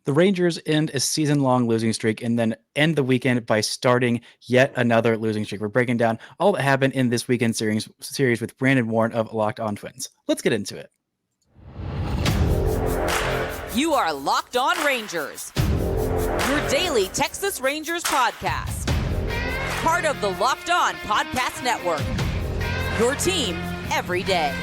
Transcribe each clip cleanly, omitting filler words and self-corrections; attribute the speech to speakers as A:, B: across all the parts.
A: The Rangers end a season-long losing streak and then end the weekend by starting yet another losing streak. We're breaking down all that happened in this weekend series with Brandon Warren of Locked On Twins. Let's get into it.
B: You are Locked On Rangers, your daily Texas Rangers podcast. Part of the Locked On Podcast Network, your team every day.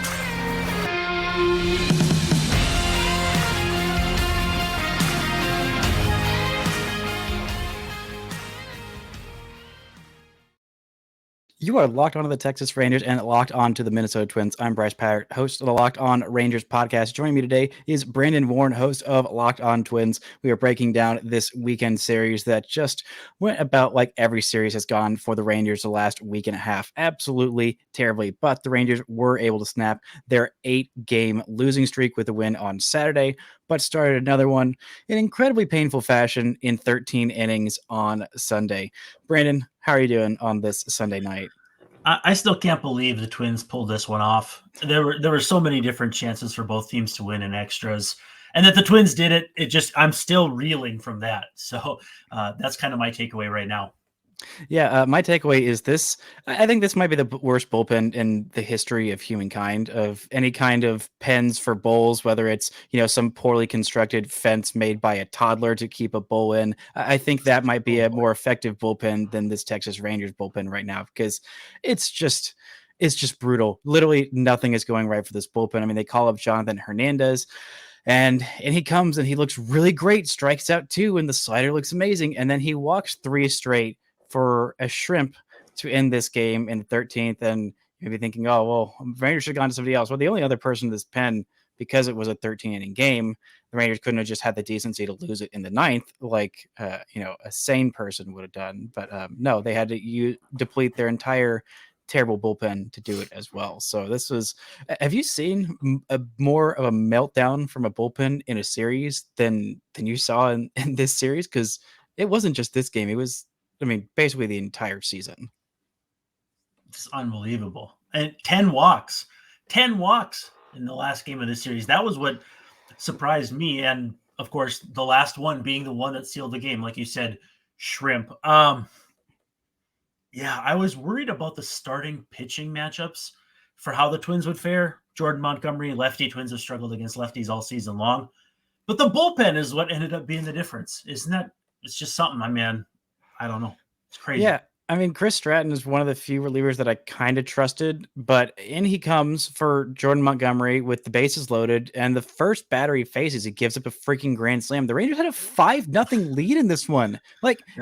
A: You are locked onto the Texas Rangers and locked on to the Minnesota Twins. I'm Brice, Paterik, host of the Locked On Rangers podcast. Joining me today is Brandon Warren, host of Locked On Twins. We are breaking down this weekend series that just went about like every series has gone for the Rangers the last week and a half. Absolutely terribly. But the Rangers were able to snap their 8-game losing streak with a win on Saturday, but started another one in incredibly painful fashion in 13 innings on Sunday. Brandon, how are you doing on this Sunday night?
C: I still can't believe the Twins pulled this one off. There were so many different chances for both teams to win in extras, and that the Twins did it. I'm still reeling from that. So that's kind of my takeaway right now.
A: Yeah, my takeaway is this. I think this might be the worst bullpen in the history of humankind, of any kind of pens for bulls, whether it's, some poorly constructed fence made by a toddler to keep a bull in. I think that might be a more effective bullpen than this Texas Rangers bullpen right now, because it's just brutal. Literally nothing is going right for this bullpen. I mean, they call up Jonathan Hernandez, and he comes and he looks really great, strikes out 2, and the slider looks amazing, and then he walks 3 straight for a shrimp to end this game in the 13th. And you'd be thinking, oh, well, Rangers should have gone to somebody else. Well, the only other person in this pen, because it was a 13-inning game, the Rangers couldn't have just had the decency to lose it in the 9th like, a sane person would have done. But no, they had to deplete their entire terrible bullpen to do it as well. So this was, have you seen more of a meltdown from a bullpen in a series than you saw in this series? Because it wasn't just this game. It was, basically the entire season.
C: It's unbelievable. And 10 walks in the last game of this series. That was what surprised me. And of course, the last one being the one that sealed the game, like you said, shrimp. Yeah, I was worried about the starting pitching matchups for how the Twins would fare. Jordan Montgomery, lefty. Twins have struggled against lefties all season long. But the bullpen is what ended up being the difference. Isn't that? It's just something, I don't know. It's crazy.
A: Yeah. Chris Stratton is one of the few relievers that I kind of trusted, but in he comes for Jordan Montgomery with the bases loaded, and the first batter he faces, he gives up a freaking grand slam. The Rangers had a 5-0 lead in this one.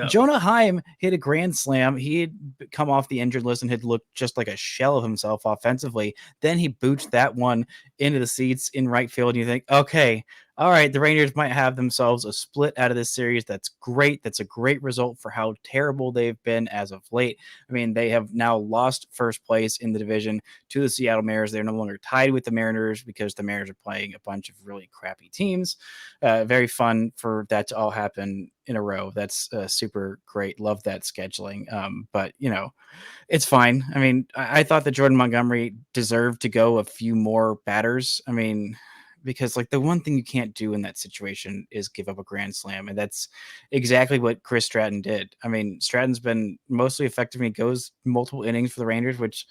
A: Jonah Heim hit a grand slam. He had come off the injured list and had looked just like a shell of himself offensively. Then he booched that one into the seats in right field, and you think, okay, all right, the Rangers might have themselves a split out of this series. That's great. That's a great result for how terrible they've been as of late. They have now lost first place in the division to the Seattle Mariners. They're no longer tied with the Mariners because the Mariners are playing a bunch of really crappy teams. Very fun for that to all happen in a row. That's super great. Love that scheduling. But, it's fine. I thought that Jordan Montgomery deserved to go a few more batters. Because the one thing you can't do in that situation is give up a grand slam. And that's exactly what Chris Stratton did. Stratton's been mostly effective. He goes multiple innings for the Rangers, which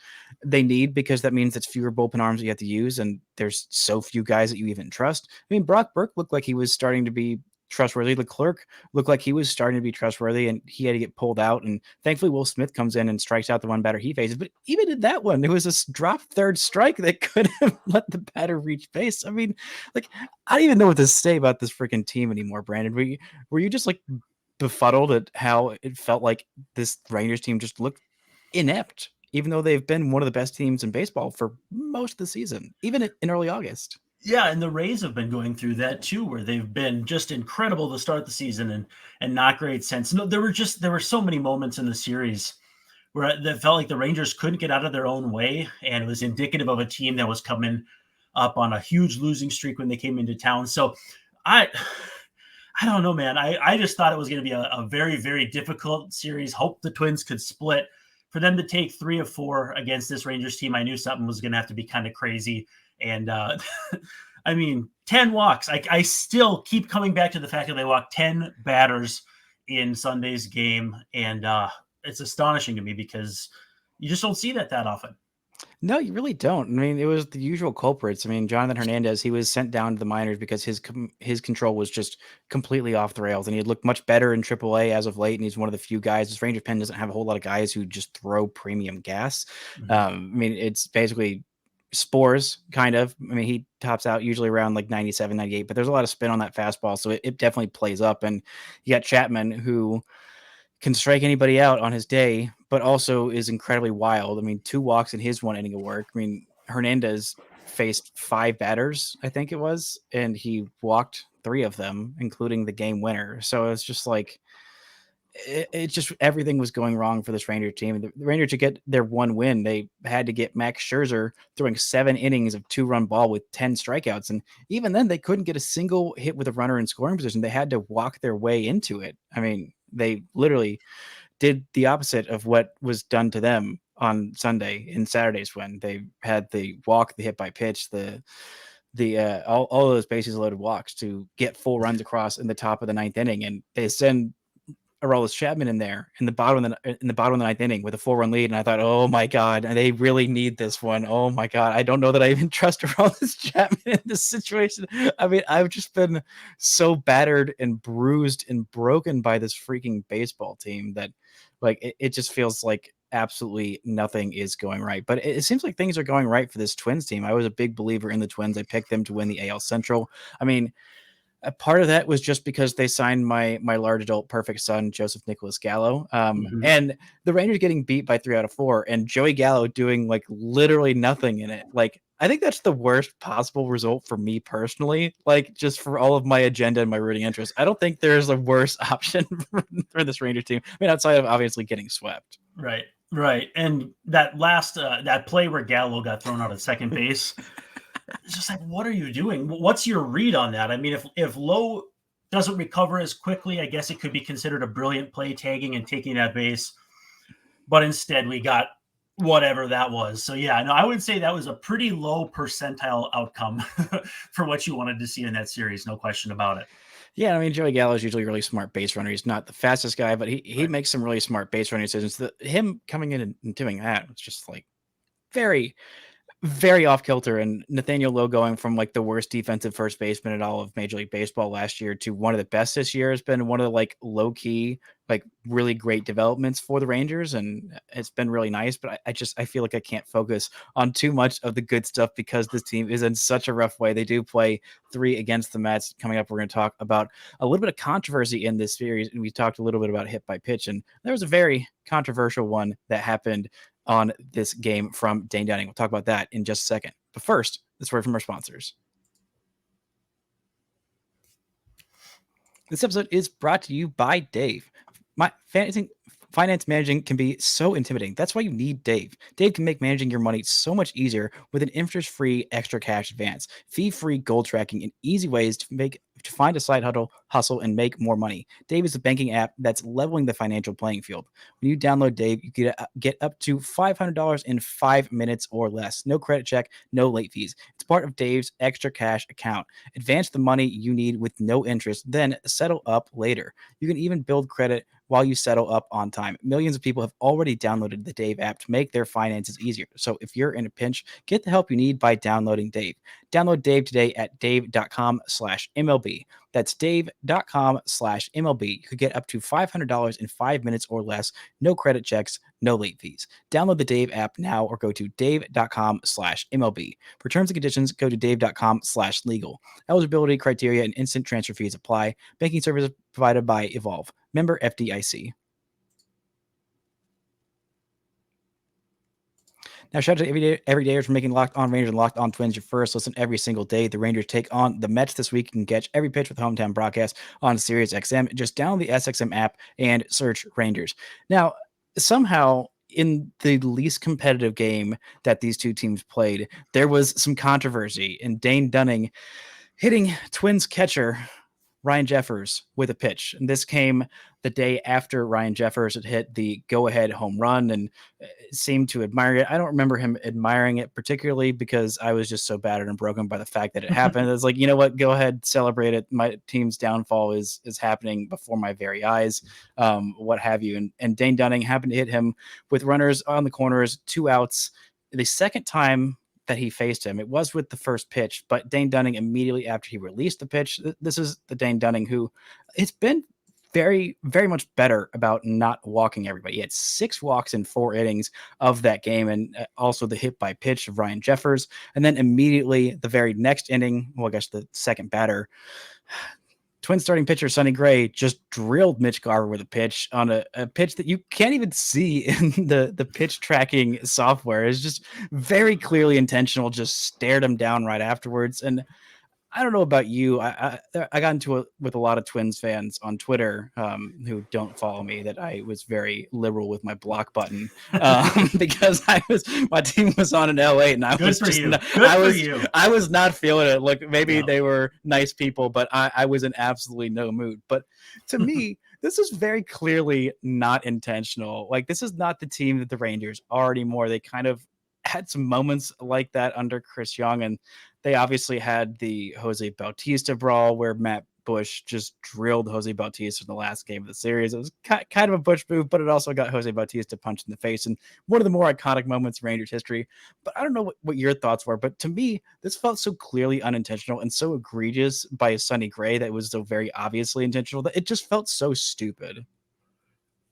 A: they need because that means it's fewer bullpen arms that you have to use. And there's so few guys that you even trust. Brock Burke looked like he was starting to be trustworthy. Leclerc looked like he was starting to be trustworthy, and he had to get pulled out. And thankfully, Will Smith comes in and strikes out the one batter he faces. But even in that one, it was a drop third strike that could have let the batter reach base. I don't even know what to say about this freaking team anymore, Brandon. Were you just befuddled at how it felt like this Rangers team just looked inept, even though they've been one of the best teams in baseball for most of the season, even in early August?
C: Yeah, and the Rays have been going through that too, where they've been just incredible to start the season and not great since. No, there were so many moments in the series where it felt like the Rangers couldn't get out of their own way, and it was indicative of a team that was coming up on a huge losing streak when they came into town. So I don't know, man. I just thought it was going to be a very, very difficult series. Hope the Twins could split. For them to take 3 of 4 against this Rangers team, I knew something was going to have to be kind of crazy. And I mean, 10 walks. I still keep coming back to the fact that they walked 10 batters in Sunday's game. And it's astonishing to me because you just don't see that often.
A: No, you really don't. I mean, it was the usual culprits. I mean, Jonathan Hernandez, he was sent down to the minors because his control was just completely off the rails, and he had looked much better in AAA as of late. And he's one of the few guys. This Rangers pen doesn't have a whole lot of guys who just throw premium gas. I mean, it's basically spores, kind of. I mean, he tops out usually around like 97, 98, but there's a lot of spin on that fastball, so it definitely plays up. And you got Chapman, who can strike anybody out on his day, but also is incredibly wild. I mean, 2 walks in his 1 inning of work. I mean, Hernandez faced 5 batters, I think it was, and he walked 3 of them, including the game winner. So it's just like, it just, everything was going wrong for this Ranger team. The Rangers, to get their 1 win, they had to get Max Scherzer throwing 7 innings of 2-run ball with 10 strikeouts. And even then, they couldn't get a single hit with a runner in scoring position. They had to walk their way into it. I mean, they literally did the opposite of what was done to them on Sunday in Saturday's win. They had the walk, the hit by pitch, all those bases loaded walks to get full runs across in the top of the 9th inning, and they send Aroldis Chapman in there in the bottom of the 9th inning with a 4-run lead. And I thought, oh my God, they really need this one. Oh my God. I don't know that I even trust Aroldis Chapman in this situation. I mean, I've just been so battered and bruised and broken by this freaking baseball team that like, it just feels like absolutely nothing is going right. But it seems like things are going right for this Twins team. I was a big believer in the Twins. I picked them to win the AL Central. I mean, a part of that was just because they signed my large adult perfect son, Joseph Nicholas Gallo. And the Rangers getting beat by 3 out of 4 and Joey Gallo doing like literally nothing in it. Like, I think that's the worst possible result for me personally, like just for all of my agenda and my rooting interest. I don't think there's a worse option for this Ranger team. I mean, outside of obviously getting swept.
C: Right. And that last, that play where Gallo got thrown out at second base, it's just like, what are you doing? What's your read on that? I mean, if Lowe doesn't recover as quickly, I guess it could be considered a brilliant play, tagging and taking that base. But instead, we got whatever that was. So, yeah, no, I would say that was a pretty low percentile outcome for what you wanted to see in that series. No question about it.
A: Yeah, I mean, Joey Gallo is usually a really smart base runner. He's not the fastest guy, but he makes some really smart base running decisions. Him coming in and doing that, it's just like very, very off kilter. And Nathaniel Lowe going from like the worst defensive first baseman at all of Major League Baseball last year to one of the best this year has been one of the like low key, like really great developments for the Rangers. And it's been really nice, but I feel like I can't focus on too much of the good stuff because this team is in such a rough way. They do play 3 against the Mets coming up. We're going to talk about a little bit of controversy in this series. And we talked a little bit about hit by pitch, and there was a very controversial one that happened on this game from Dane Dunning. We'll talk about that in just a second. But first, this word from our sponsors. This episode is brought to you by Dave. My finance managing can be so intimidating. That's why you need Dave. Dave can make managing your money so much easier with an interest-free extra cash advance, fee-free goal tracking, and easy ways to find a side hustle and make more money. Dave is a banking app that's leveling the financial playing field. When you download Dave, you get up to $500 in 5 minutes or less. No credit check, no late fees. It's part of Dave's extra cash account. Advance the money you need with no interest, then settle up later. You can even build credit while you settle up on time. Millions of people have already downloaded the Dave app to make their finances easier. So if you're in a pinch, get the help you need by downloading Dave. Download Dave today at dave.com/MLB. That's dave.com/MLB. You could get up to $500 in 5 minutes or less. No credit checks, no late fees. Download the Dave app now or go to dave.com/MLB. For terms and conditions, go to dave.com/legal. Eligibility criteria and instant transfer fees apply. Banking services provided by Evolve. Member FDIC. Now, shout out to everydayers for making Locked On Rangers and Locked On Twins your first listen every single day. The Rangers take on the Mets this week. You can catch every pitch with hometown broadcast on Sirius XM. Just download the SXM app and search Rangers. Now, somehow, in the least competitive game that these two teams played, there was some controversy in Dane Dunning hitting Twins catcher Ryan Jeffers with a pitch. And this came the day after Ryan Jeffers had hit the go-ahead home run and seemed to admire it. I don't remember him admiring it particularly because I was just so battered and broken by the fact that it happened. It's like, you know what? Go ahead, celebrate it. My team's downfall is happening before my very eyes, what have you. And Dane Dunning happened to hit him with runners on the corners, 2 outs. The second time that he faced him, it was with the first pitch, but Dane Dunning immediately after he released the pitch, this is the Dane Dunning who it's been very, very much better about not walking everybody. He had 6 walks in 4 innings of that game, and also the hit by pitch of Ryan Jeffers. And then immediately the very next inning, well, I guess the second batter, Twins starting pitcher Sonny Gray just drilled Mitch Garver with a pitch on a pitch that you can't even see in the pitch tracking software. It's just very clearly intentional, just stared him down right afterwards. And I don't know about you. I got into it with a lot of Twins fans on Twitter who don't follow me that I was very liberal with my block button because my team was on an L8 and I was not feeling it. Look, maybe they were nice people, but I was in absolutely no mood. But to me, this is very clearly not intentional. Like, this is not the team that the Rangers are anymore. They kind of had some moments like that under Chris Young, and they obviously had the Jose Bautista brawl where Matt Bush just drilled Jose Bautista in the last game of the series. It was kind of a Bush move, but it also got Jose Bautista punched in the face, and one of the more iconic moments in Rangers history. But I don't know what your thoughts were, but to me, this felt so clearly unintentional and so egregious by Sonny Gray that it was so very obviously intentional that it just felt so stupid.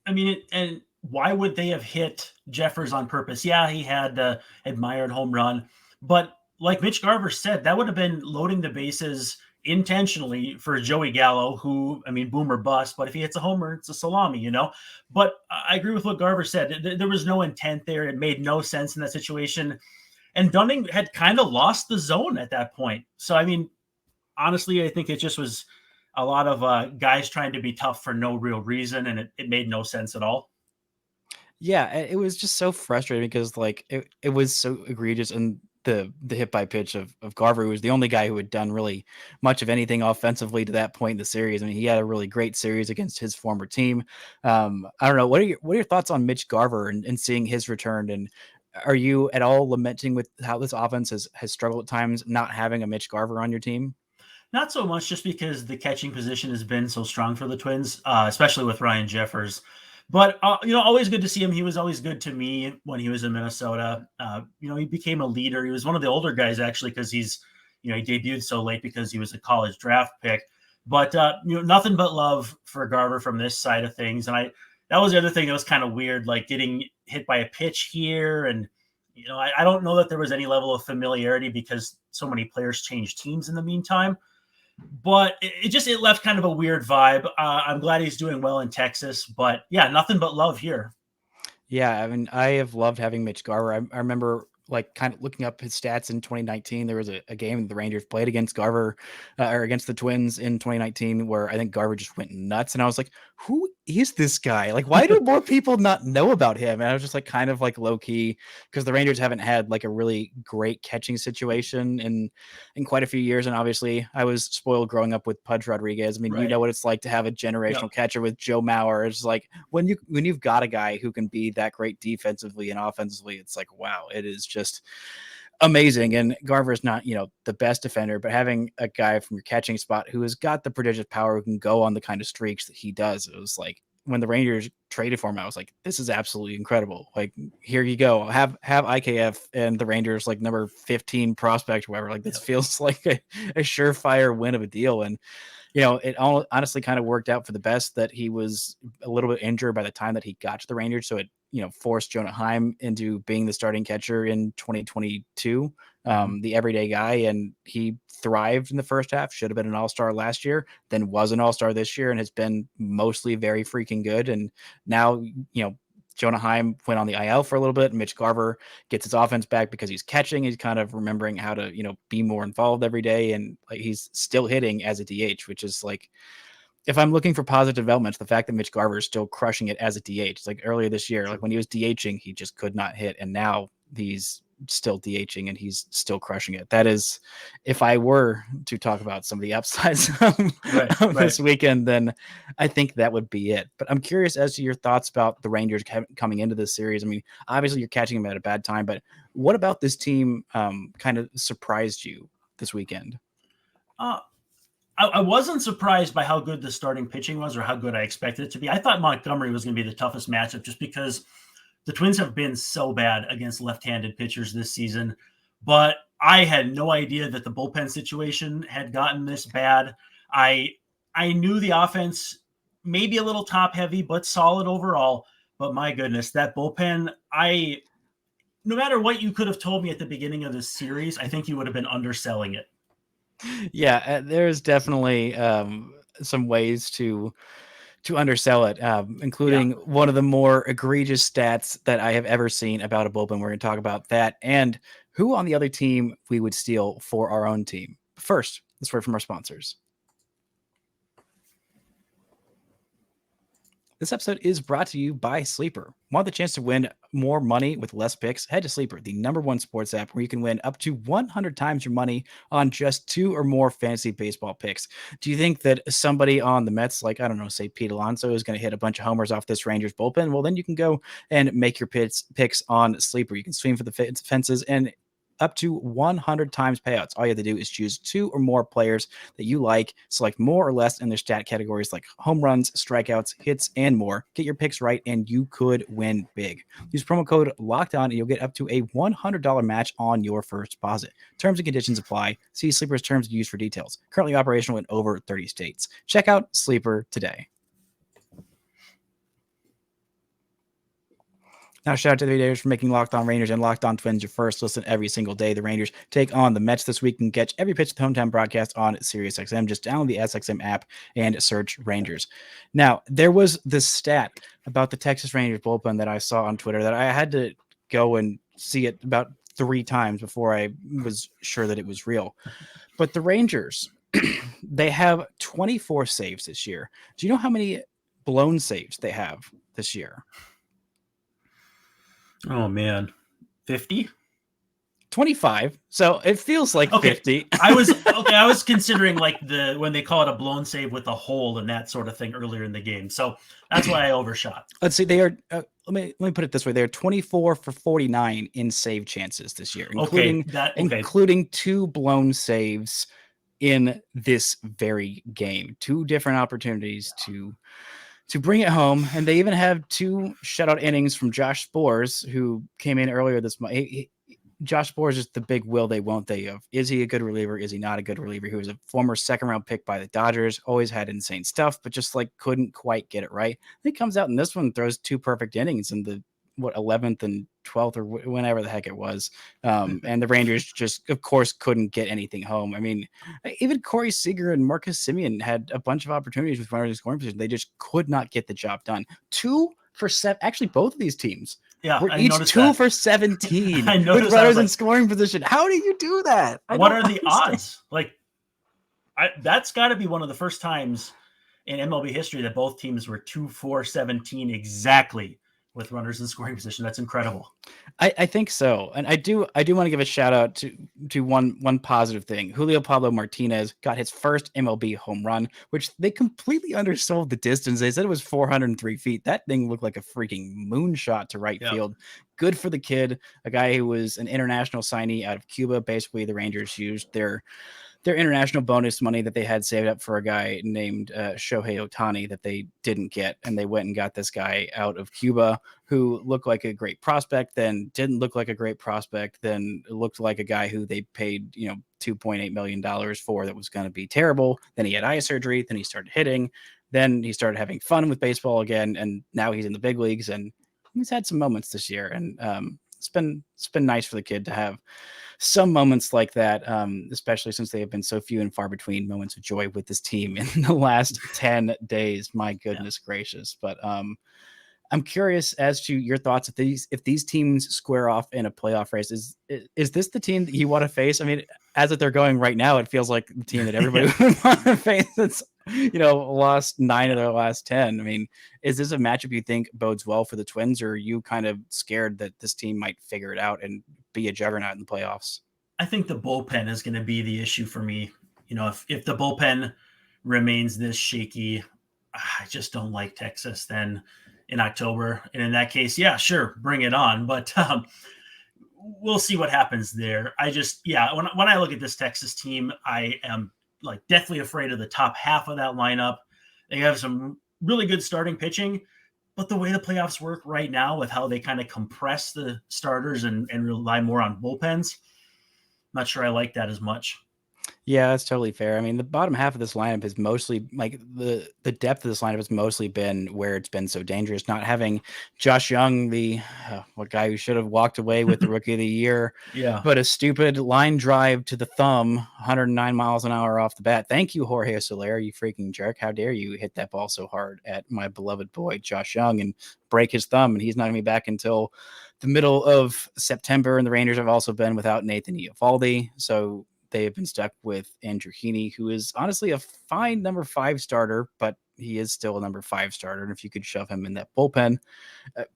C: I mean, and why would they have hit Jeffers on purpose? Yeah, he had the admired home run, but like Mitch Garver said, that would have been loading the bases intentionally for Joey Gallo, who, I mean, boom or bust, but if he hits a homer, it's a salami, you know? But I agree with what Garver said. There was no intent there. It made no sense in that situation. And Dunning had kind of lost the zone at that point. So, I mean, honestly, I think it just was a lot of guys trying to be tough for no real reason, and it made no sense at all.
A: Yeah, it was just so frustrating because like it was so egregious, and the hit by pitch of Garver, who was the only guy who had done really much of anything offensively to that point in the series. I mean, he had a really great series against his former team. I don't know. What are your thoughts on Mitch Garver and seeing his return? And are you at all lamenting with how this offense has struggled at times not having a Mitch Garver on your team?
C: Not so much just because the catching position has been so strong for the Twins, especially with Ryan Jeffers. But, always good to see him. He was always good to me when he was in Minnesota. He became a leader. He was one of the older guys, actually, because he debuted so late because he was a college draft pick. But, nothing but love for Garver from this side of things. And that was the other thing that was kind of weird, like getting hit by a pitch here. And, I don't know that there was any level of familiarity because so many players changed teams in the meantime. But it left kind of a weird vibe. I'm glad he's doing well in Texas, but yeah, nothing but love here.
A: Yeah, I mean, I have loved having Mitch Garver. I remember like kind of looking up his stats in 2019. There was a game the Rangers played against Garver or against the Twins in 2019 where I think Garver just went nuts. And I was like, who is this guy? Like, why do more people not know about him? And I was just like kind of like low key because the Rangers haven't had like a really great catching situation in quite a few years. And obviously I was spoiled growing up with Pudge Rodriguez. I mean, You know what it's like to have a generational catcher with Joe Mauer. It's like when you've got a guy who can be that great defensively and offensively, it's like, wow, it is just amazing. And Garver's not, the best defender, but having a guy from your catching spot who has got the prodigious power, who can go on the kind of streaks that he does, it was like when the Rangers traded for him, I was like, this is absolutely incredible. Like, here you go. Have IKF and the Rangers like number 15 prospect, whatever. Like, this feels like a surefire win of a deal. And it all honestly kind of worked out for the best that he was a little bit injured by the time that he got to the Rangers. So it, forced Jonah Heim into being the starting catcher in 2022, the everyday guy. And he thrived in the first half, should have been an all-star last year, then was an all-star this year and has been mostly very freaking good. And now, Jonah Heim went on the IL for a little bit, and Mitch Garver gets his offense back because he's catching. He's kind of remembering how to, be more involved every day. And like, he's still hitting as a DH, which is like, if I'm looking for positive developments, the fact that Mitch Garver is still crushing it as a DH, like earlier this year, like when he was DHing, he just could not hit. And now he's still DHing and he's still crushing it. That is, if I were to talk about some of the upsides of this weekend, then I think that would be it. But I'm curious as to your thoughts about the Rangers coming into this series. I mean, obviously you're catching them at a bad time, but what about this team kind of surprised you this weekend?
C: I wasn't surprised by how good the starting pitching was or how good I expected it to be. I thought Montgomery was going to be the toughest matchup just because the Twins have been so bad against left-handed pitchers this season. But I had no idea that the bullpen situation had gotten this bad. I knew the offense may be a little top-heavy, but solid overall. But my goodness, that bullpen, no matter what you could have told me at the beginning of this series, I think you would have been underselling it.
A: Yeah, there's definitely some ways to undersell it, including one of the more egregious stats that I have ever seen about a bullpen. We're going to talk about that and who on the other team we would steal for our own team. First, let's word from our sponsors. This episode is brought to you by Sleeper. Want the chance to win more money with less picks? Head to Sleeper, the #1 sports app where you can win up to 100 times your money on just 2 or more fantasy baseball picks. Do you think that somebody on the Mets, like, I don't know, say Pete Alonso, is going to hit a bunch of homers off this Rangers bullpen? Well, then you can go and make your picks on Sleeper. You can swing for the fences and up to 100 times payouts. All you have to do is choose 2 or more players that you like, select more or less in their stat categories like home runs, strikeouts, hits, and more. Get your picks right, and you could win big. Use promo code LOCKEDON, and you'll get up to a $100 match on your first deposit. Terms and conditions apply. See Sleeper's terms of use for details. Currently operational in over 30 states. Check out Sleeper today. Now, shout out to the videos for making Locked On Rangers and Locked On Twins your first listen every single day. The Rangers take on the Mets this week and catch every pitch of the hometown broadcast on SiriusXM. Just download the SXM app and search Rangers. Now, there was this stat about the Texas Rangers bullpen that I saw on Twitter that I had to go and see it about 3 times before I was sure that it was real. But the Rangers, they have 24 saves this year. Do you know how many blown saves they have this year?
C: Oh man, 50?
A: 25. So it feels like 50.
C: I was considering like when they call it a blown save with a hole and that sort of thing earlier in the game. So that's why I overshot.
A: Let's see. They are. Let me put it this way. They're 24 for 49 in save chances this year, including 2 blown saves in this very game. 2 different opportunities to bring it home. And they even have 2 shutout innings from Josh Spores, who came in earlier this month. Josh Spores is the big will they, won't they of, is he a good reliever? Is he not a good reliever? He was a former 2nd round pick by the Dodgers, always had insane stuff, but just like couldn't quite get it right. He comes out in this one, throws 2 perfect innings in the 11th and 12th or whenever the heck it was. And the Rangers just, of course, couldn't get anything home. I mean, even Corey Seager and Marcus Semien had a bunch of opportunities with runners in scoring position. They just could not get the job done. 2 for 7. Actually, both of these teams were each 2 for 17 with runners in scoring position. How do you do that?
C: What are the odds? Like, that's got to be one of the first times in MLB history that both teams were 2 for 17 exactly with runners in scoring position. That's incredible.
A: I think so. And I do want to give a shout out to one positive thing. Julio Pablo Martinez got his first MLB home run, which they completely undersold the distance. They said it was 403 feet. That thing looked like a freaking moonshot to right field. Good for the kid, a guy who was an international signee out of Cuba. Basically, the Rangers used their international bonus money that they had saved up for a guy named Shohei Ohtani that they didn't get. And they went and got this guy out of Cuba who looked like a great prospect, then didn't look like a great prospect, then looked like a guy who they paid, $2.8 million for that was going to be terrible. Then he had eye surgery. Then he started hitting. Then he started having fun with baseball again. And now he's in the big leagues and he's had some moments this year. And it's been nice for the kid to have some moments like that, especially since they have been so few and far between moments of joy with this team in the last 10 days. My goodness gracious. But I'm curious as to your thoughts if these teams square off in a playoff race. Is this the team that you want to face? I mean, as if they're going right now, it feels like the team that everybody would want to face. That's lost 9 of their last 10. I mean, is this a matchup you think bodes well for the Twins, or are you kind of scared that this team might figure it out and be a juggernaut in the playoffs.
C: I think the bullpen is going to be the issue for me. If the bullpen remains this shaky, I just don't like Texas then in October. And in that case, yeah, sure, bring it on. But we'll see what happens there. When I look at this Texas team, I am like deathly afraid of the top half of that lineup. They have some really good starting pitching, but the way the playoffs work right now with how they kind of compress the starters and rely more on bullpens, not sure I like that as much.
A: Yeah, that's totally fair. I mean, the bottom half of this lineup is mostly like the depth of this lineup has mostly been where it's been so dangerous. Not having Josh Young, the guy who should have walked away with the Rookie of the Year,
C: Yeah,
A: but a stupid line drive to the thumb, 109 miles an hour off the bat. Thank you, Jorge Soler, you freaking jerk! How dare you hit that ball so hard at my beloved boy Josh Young and break his thumb? And he's not going to be back until the middle of September. And the Rangers have also been without Nathan Eovaldi, so they have been stuck with Andrew Heaney, who is honestly a fine number 5 starter, but he is still a number 5 starter. And if you could shove him in that bullpen,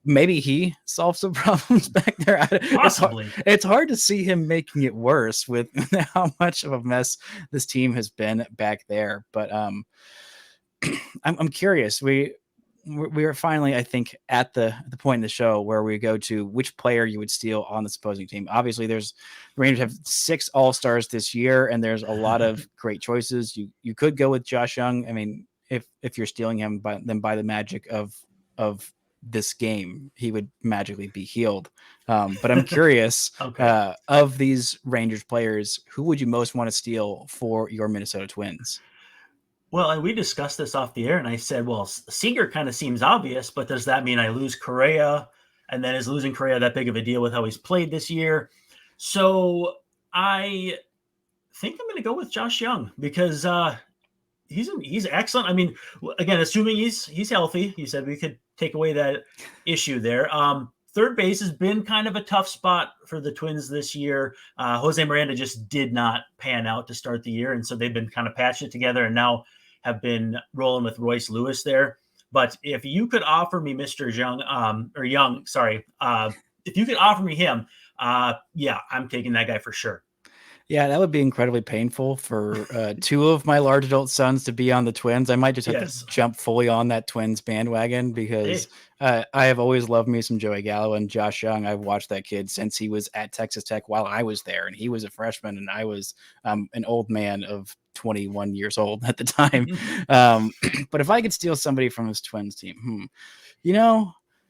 A: maybe he solves some problems back there.
C: possibly.
A: It's hard to see him making it worse with how much of a mess this team has been back there. But I'm curious. We are finally, I think, at the point in the show where we go to which player you would steal on the opposing team. Obviously, the Rangers have 6 All-Stars this year, and there's a lot of great choices. You could go with Josh Young. I mean, if you're stealing him, by the magic of this game, he would magically be healed. But I'm curious,
C: Okay.
A: of these Rangers players, who would you most want to steal for your Minnesota Twins?
C: Well, and we discussed this off the air, and I said, well, Seager kind of seems obvious, but does that mean I lose Correa? And then is losing Correa that big of a deal with how he's played this year? So I think I'm going to go with Josh Young because he's excellent. I mean, again, assuming he's healthy, you said we could take away that issue there. Third base has been kind of a tough spot for the Twins this year. Jose Miranda just did not pan out to start the year, and so they've been kind of patching it together and now have been rolling with Royce Lewis there. But if you could offer me Mr. Young, if you could offer me him, yeah, I'm taking that guy for sure.
A: Yeah, that would be incredibly painful for 2 of my large adult sons to be on the Twins. I might just have to jump fully on that Twins bandwagon because I have always loved me some Joey Gallo and Josh Young. I've watched that kid since he was at Texas Tech while I was there, and he was a freshman, and I was an old man of 21 years old at the time. But if I could steal somebody from his Twins team,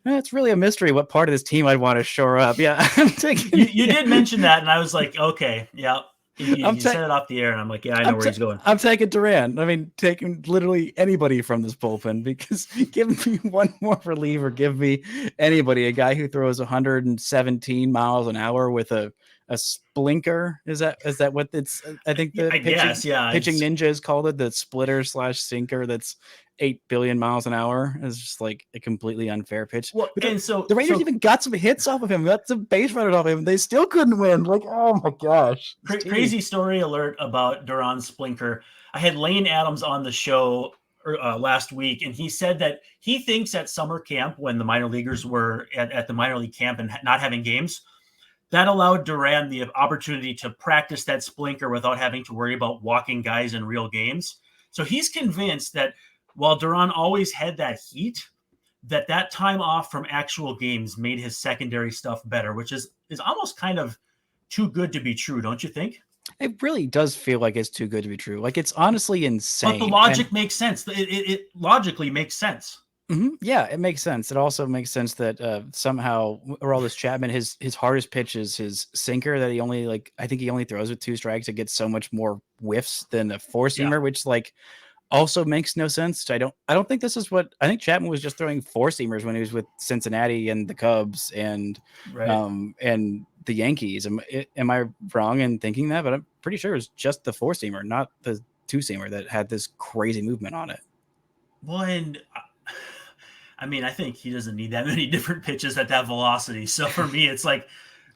A: it's really a mystery what part of this team I'd want to shore up. Yeah, I'm taking.
C: You did mention that, and I was like, okay, yeah. You said it off the air, and I'm like, yeah, I know where he's going.
A: I'm taking Duran. I mean, taking literally anybody from this bullpen because give me one more reliever. Give me anybody, a guy who throws 117 miles an hour with a splinker. Is that what it's? I think the pitching ninja has called it, the splitter/sinker. That's 8 billion miles an hour. Is just like a completely unfair pitch.
C: Well, and so
A: the Rangers even got some hits off of him, got some base runners off of him. They still couldn't win. Like, oh my gosh!
C: Crazy story alert about Duran Splinker. I had Lane Adams on the show last week, and he said that he thinks at summer camp when the minor leaguers were at the minor league camp and not having games, that allowed Duran the opportunity to practice that splinker without having to worry about walking guys in real games. So he's convinced that while Duran always had that heat, that time off from actual games made his secondary stuff better, which is almost kind of too good to be true, don't you think?
A: It really does feel like it's too good to be true. Like, it's honestly insane.
C: But the logic makes sense. It logically makes sense.
A: Mm-hmm. Yeah, it makes sense. It also makes sense that somehow Aroldis Chapman, his hardest pitch is his sinker that I think he only throws with 2 strikes. It gets so much more whiffs than a 4-seamer, which also makes no sense. I don't think this is what I think. Chapman was just throwing 4-seamers when he was with Cincinnati and the Cubs and the Yankees. Am I wrong in thinking that? But I'm pretty sure it was just the 4-seamer, not the 2-seamer, that had this crazy movement on it.
C: Well, and I mean, I think he doesn't need that many different pitches at that velocity. So for me, it's like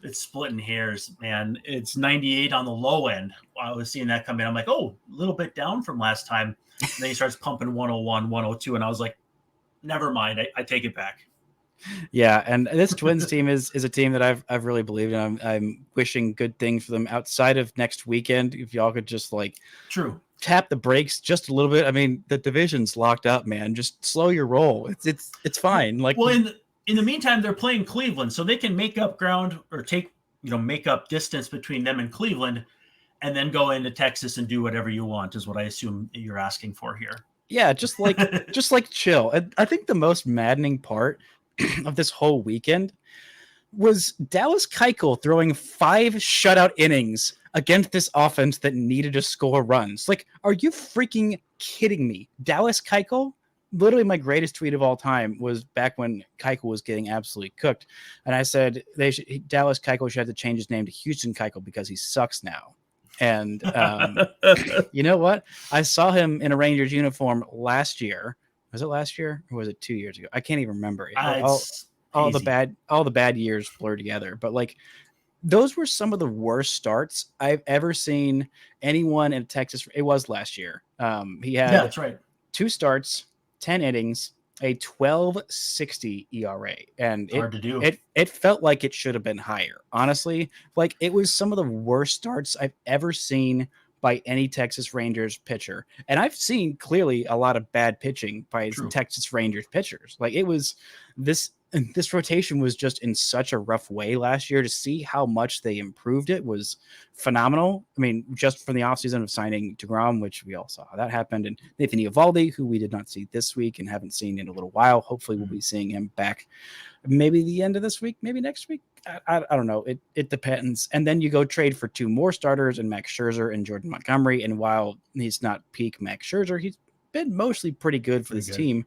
C: it's splitting hairs, man. It's 98 on the low end. I was seeing that come in. I'm like, oh, a little bit down from last time. And then he starts pumping 101, 102. And I was like, never mind. I take it back.
A: Yeah, and this Twins team is a team that I've really believed in. I'm wishing good things for them outside of next weekend. If y'all could just like
C: True.
A: tap the brakes just a little bit. I mean, the division's locked up, man. Just slow your roll. It's fine. Like,
C: well, in the meantime, they're playing Cleveland, so they can make up ground or make up distance between them and Cleveland, and then go into Texas and do whatever you want. Is what I assume you're asking for here.
A: Yeah, just like chill. I think the most maddening part of this whole weekend was Dallas Keuchel throwing 5 shutout innings against this offense that needed to score runs. Like, are you freaking kidding me? Dallas Keuchel, literally my greatest tweet of all time was back when Keuchel was getting absolutely cooked, and I said Dallas Keuchel should have to change his name to Houston Keuchel because he sucks now. And you know what? I saw him in a Rangers uniform last year. Was it last year or was it 2 years ago? I can't even remember. All the bad years blur together. But like, those were some of the worst starts I've ever seen anyone in Texas. It was last year. He had
C: that's right.
A: 2 starts, 10 innings, a 12.60 ERA, and
C: hard to do.
A: It felt like it should have been higher. Honestly, like, it was some of the worst starts I've ever seen by any Texas Rangers pitcher, and I've seen clearly a lot of bad pitching by Texas Rangers pitchers. Like, it was this rotation was just in such a rough way last year. To see how much they improved it was phenomenal. I mean, just from the offseason of signing DeGrom, which we all saw how that happened, and Nathan Eovaldi, who we did not see this week and haven't seen in a little while. Hopefully we'll be seeing him back maybe the end of this week, maybe next week. I don't know. It depends. And then you go trade for 2 more starters and Max Scherzer and Jordan Montgomery. And while he's not peak Max Scherzer, he's been mostly pretty good for this team.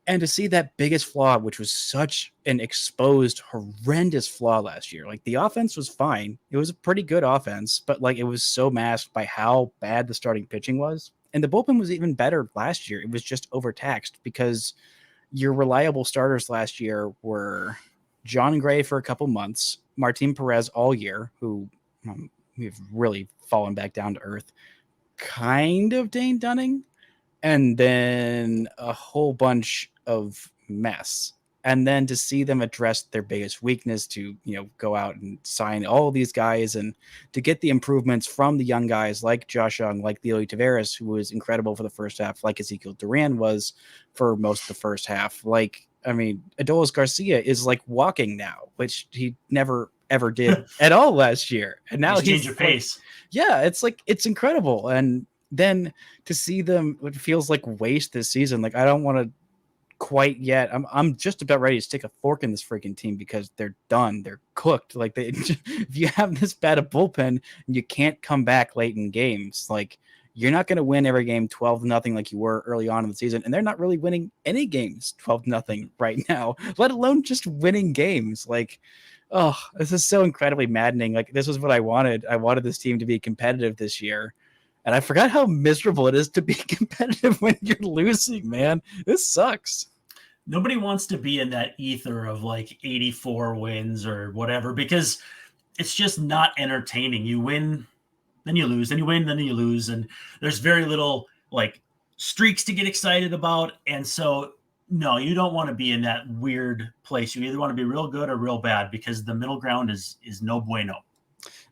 A: And to see that biggest flaw, which was such an exposed, horrendous flaw last year, like, the offense was fine. It was a pretty good offense, but like, it was so masked by how bad the starting pitching was. And the bullpen was even better last year. It was just overtaxed because your reliable starters last year were John Gray for a couple months, Martin Perez all year, who we've really fallen back down to earth, kind of Dane Dunning, and then a whole bunch of mess. And then to see them address their biggest weakness, to go out and sign all these guys, and to get the improvements from the young guys like Josh Young, like Leo Taveras, who was incredible for the first half, like Ezekiel Duran was for most of the first half. Like, I mean, Adolis Garcia is like walking now, which he never ever did at all last year. And now he's
C: changed your pace.
A: Yeah, it's incredible. And then to see them, it feels like waste this season. Like, I don't want to quite yet. I'm just about ready to stick a fork in this freaking team because they're done. They're cooked. Like, if you have this bad a bullpen and you can't come back late in games, like, you're not going to win every game 12-0 like you were early on in the season. And they're not really winning any games 12-0 right now, let alone just winning games. Like, oh, this is so incredibly maddening. Like, this is what I wanted. I wanted this team to be competitive this year. And I forgot how miserable it is to be competitive when you're losing, man. This sucks.
C: Nobody wants to be in that ether of like 84 wins or whatever, because it's just not entertaining. You win, then you lose, then you win, then you lose. And there's very little like streaks to get excited about. And so, no, you don't want to be in that weird place. You either want to be real good or real bad, because the middle ground is no bueno.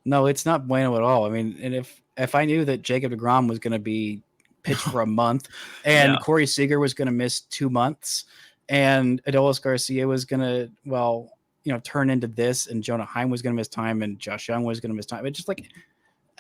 A: No, it's not bueno at all. I mean, and if I knew that Jacob deGrom was going to be pitched for a month, and Corey Seager was going to miss 2 months, and Adolis Garcia was going to, turn into this, and Jonah Heim was going to miss time, and Josh Young was going to miss time. It's just like,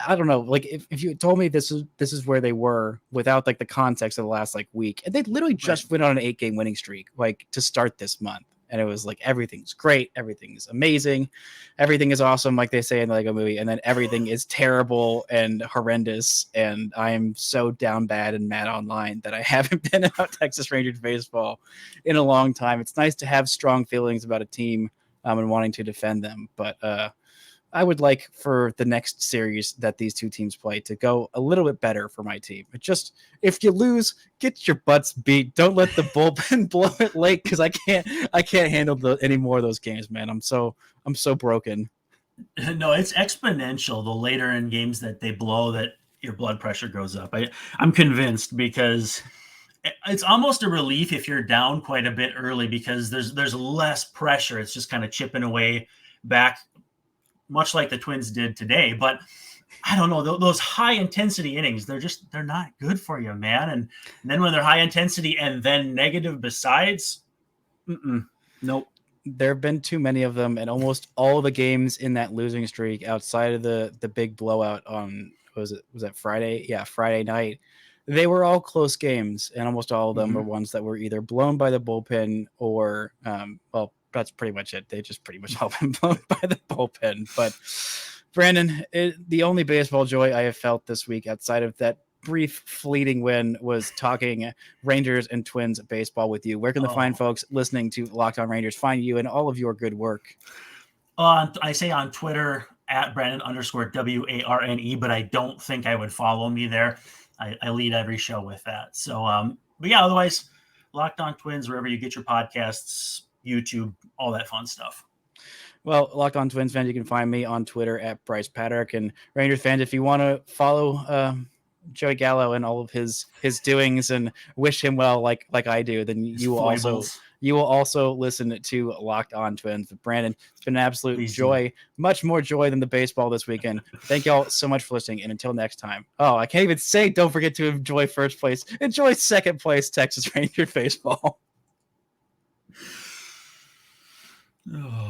A: I don't know. Like, if you told me this is where they were without like the context of the last like week, and they literally just went on an 8-game winning streak, like, to start this month. And it was like, everything's great, everything's amazing, everything is awesome, like they say in the Lego movie, and then everything is terrible and horrendous. And I am so down bad and mad online that I haven't been about Texas Rangers baseball in a long time. It's nice to have strong feelings about a team and wanting to defend them, but I would like for the next series that these two teams play to go a little bit better for my team. But just, if you lose, get your butts beat. Don't let the bullpen blow it late, because I can't handle any more of those games, man. I'm so broken.
C: No, it's exponential the later in games that they blow, that your blood pressure goes up. I'm convinced, because it's almost a relief if you're down quite a bit early because there's less pressure. It's just kind of chipping away back, much like the Twins did today. But I don't know, those high intensity innings, they're not good for you, man. And then when they're high intensity and then negative besides, nope.
A: There have been too many of them, and almost all the games in that losing streak outside of the big blowout on was that Friday? Yeah, Friday night. They were all close games, and almost all of them were ones that were either blown by the bullpen or well, that's pretty much it. They just pretty much all been blown by the bullpen. But Brandon, the only baseball joy I have felt this week outside of that brief fleeting win was talking Rangers and Twins baseball with you. Where can the fine folks listening to Locked On Rangers find you and all of your good work?
C: I say on Twitter at Brandon_WARNE, but I don't think I would follow me there. I lead every show with that. So, but yeah, otherwise, Locked On Twins, wherever you get your podcasts, YouTube, all that fun stuff.
A: Well, Locked On Twins fans, you can find me on Twitter at Brice Paterik. And Rangers fans, if you want to follow Joey Gallo and all of his doings and wish him well like I do, then you will also listen to Locked On Twins. But Brandon, it's been an absolute joy, much more joy than the baseball this weekend. Thank y'all so much for listening, and until next time. Oh, I can't even say don't forget to enjoy first place. Enjoy second place Texas Rangers baseball.
C: Oh.